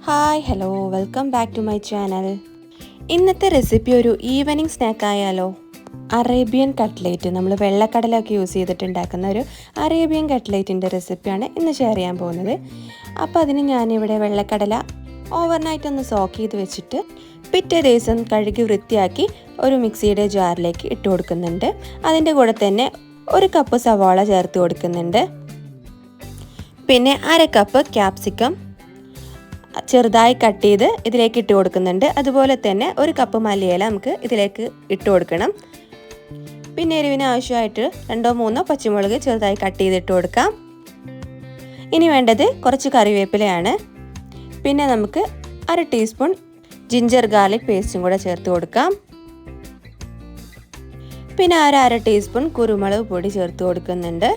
Hi hello welcome back to my channel. ഇന്നത്തെ recipe ഒരു evening snack ആയാലോ. Arabian cutlet, നമ്മൾ വെള്ളക്കടലൊക്കെ യൂസ് ചെയ്തിട്ടുണ്ടാക്കുന്ന ഒരു അറേബ്യൻ കട്ട്ലേറ്റിൻ്റെ റെസിപ്പിയാണ് ഇന്ന് ഷെയർ ചെയ്യാൻ പോകുന്നത്. അപ്പോൾ അതിന് ഞാനിവിടെ വെള്ളക്കടല ഓവർനൈറ്റ് ഒന്ന് സോക്ക് ചെയ്ത് വെച്ചിട്ട് പിറ്റേ ദിവസം കഴുകി വൃത്തിയാക്കി ഒരു മിക്സിയുടെ ജാറിലേക്ക് ഇട്ട് കൊടുക്കുന്നുണ്ട്. അതിൻ്റെ കൂടെ തന്നെ 1 കപ്പ് സവാള ചേർത്ത് കൊടുക്കുന്നുണ്ട്. പിന്നെ 1/2 കപ്പ് ക്യാപ്സിക്കം ചെറുതായി കട്ട് ചെയ്ത് ഇതിലേക്ക് ഇട്ട് കൊടുക്കുന്നുണ്ട്. അതുപോലെ തന്നെ 1 കപ്പ് മല്ലിയില നമുക്ക് ഇതിലേക്ക് ഇട്ട് കൊടുക്കണം. പിന്നെ എരിവിന് ആവശ്യമായിട്ട് 2-3 പച്ചമുളക് ചെറുതായി കട്ട് ചെയ്ത് ഇട്ട് കൊടുക്കാം. ഇനി വേണ്ടത് കുറച്ച് കറിവേപ്പിലയാണ്. പിന്നെ നമുക്ക് 1/2 ടീസ്പൂൺ ജിഞ്ചർ ഗാർലിക് പേസ്റ്റും കൂടെ ചേർത്ത് കൊടുക്കാം. പിന്നെ 1/2 ടീസ്പൂൺ കുരുമുളക് പൊടി ചേർത്ത് കൊടുക്കുന്നുണ്ട്.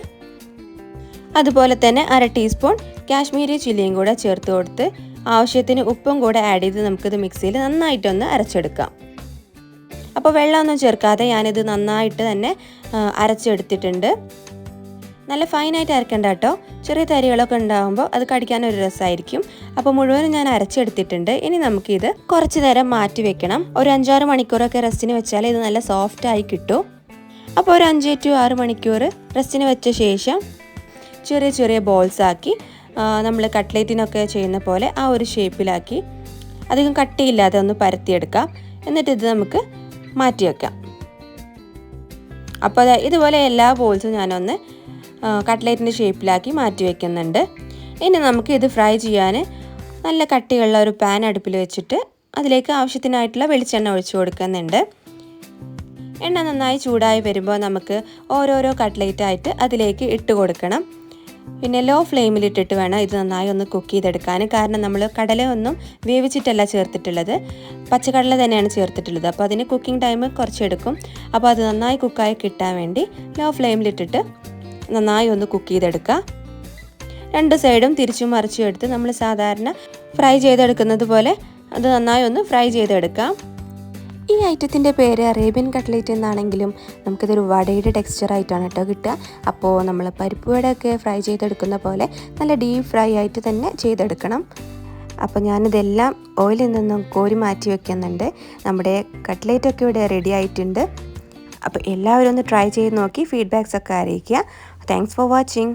അതുപോലെ തന്നെ 1/2 ടീസ്പൂൺ കാശ്മീരി ചില്ലിയും കൂടെ ചേർത്ത് കൊടുത്ത് ആവശ്യത്തിന് ഉപ്പും കൂടെ ആഡ് ചെയ്ത് നമുക്കിത് മിക്സിയിൽ നന്നായിട്ടൊന്ന് അരച്ചെടുക്കാം. അപ്പോൾ വെള്ളമൊന്നും ചേർക്കാതെ ഞാനിത് നന്നായിട്ട് തന്നെ അരച്ചെടുത്തിട്ടുണ്ട്. നല്ല ഫൈനായിട്ട് അരക്കണ്ട കേട്ടോ, ചെറിയ തരികളൊക്കെ ഉണ്ടാകുമ്പോൾ അത് കടിക്കാനൊരു രസമായിരിക്കും. അപ്പോൾ മുഴുവനും ഞാൻ അരച്ചെടുത്തിട്ടുണ്ട്. ഇനി നമുക്കിത് കുറച്ച് നേരം മാറ്റി വെക്കണം. ഒരു 5-6 മണിക്കൂറൊക്കെ റെസ്റ്റിന് വെച്ചാൽ ഇത് നല്ല സോഫ്റ്റായി കിട്ടും. അപ്പോൾ ഒരു 5-6 മണിക്കൂർ റെസ്റ്റിന് വെച്ച ശേഷം ചെറിയ ചെറിയ ബോൾസ് ആക്കി നമ്മൾ കട്ട്ലേറ്റിനൊക്കെ ചെയ്യുന്ന പോലെ ആ ഒരു ഷേപ്പിലാക്കി അധികം കട്ടിയില്ലാതെ ഒന്ന് പരത്തിയെടുക്കാം. എന്നിട്ട് ഇത് നമുക്ക് മാറ്റി വെക്കാം. അപ്പോൾ ഇതുപോലെ എല്ലാ ബോൾസും ഞാനൊന്ന് കട്ട്ലേറ്റിൻ്റെ ഷേപ്പിലാക്കി മാറ്റി വയ്ക്കുന്നുണ്ട്. ഇനി നമുക്ക് ഇത് ഫ്രൈ ചെയ്യാൻ നല്ല കട്ടിയുള്ള ഒരു പാൻ അടുപ്പിൽ വെച്ചിട്ട് അതിലേക്ക് ആവശ്യത്തിനായിട്ടുള്ള വെളിച്ചെണ്ണ ഒഴിച്ചു കൊടുക്കുന്നുണ്ട്. എണ്ണ നന്നായി ചൂടായി വരുമ്പോൾ നമുക്ക് ഓരോരോ കട്ട്ലേറ്റായിട്ട് അതിലേക്ക് ഇട്ട് കൊടുക്കണം. പിന്നെ ലോ ഫ്ലെയിമിലിട്ടിട്ട് വേണം ഇത് നന്നായി ഒന്ന് കുക്ക് ചെയ്തെടുക്കാൻ. കാരണം നമ്മൾ കടലയൊന്നും വേവിച്ചിട്ടല്ല ചേർത്തിട്ടുള്ളത്, പച്ചക്കടല തന്നെയാണ് ചേർത്തിട്ടുള്ളത്. അപ്പോൾ അതിന് കുക്കിംഗ് ടൈം കുറച്ചെടുക്കും. അപ്പോൾ അത് നന്നായി കുക്കായി കിട്ടാൻ വേണ്ടി ലോ ഫ്ലെയിമിലിട്ടിട്ട് നന്നായി ഒന്ന് കുക്ക് ചെയ്തെടുക്കുക. 2 സൈഡും തിരിച്ചും മറിച്ചും എടുത്ത് നമ്മൾ സാധാരണ ഫ്രൈ ചെയ്തെടുക്കുന്നത് പോലെ അത് നന്നായി ഒന്ന് ഫ്രൈ ചെയ്തെടുക്കാം. ഈ ഐറ്റത്തിൻ്റെ പേര് അറേബ്യൻ കട്ട്ലേറ്റ് എന്നാണെങ്കിലും നമുക്കിതൊരു വടയുടെ ടെക്സ്ചറായിട്ടാണ് കേട്ടോ കിട്ടുക. അപ്പോൾ നമ്മൾ പരിപ്പ് വടയൊക്കെ ഫ്രൈ ചെയ്തെടുക്കുന്ന പോലെ നല്ല ഡീപ്പ് ഫ്രൈ ആയിട്ട് തന്നെ ചെയ്തെടുക്കണം. അപ്പോൾ ഞാനിതെല്ലാം ഓയിലിൽ നിന്നും കോരി മാറ്റി വയ്ക്കുന്നുണ്ട്. നമ്മുടെ കട്ട്ലേറ്റൊക്കെ ഇവിടെ റെഡി ആയിട്ടുണ്ട്. അപ്പോൾ എല്ലാവരും ഒന്ന് ട്രൈ ചെയ്ത് നോക്കി ഫീഡ്ബാക്സ് ഒക്കെ അറിയിക്കുക. Thanks for watching.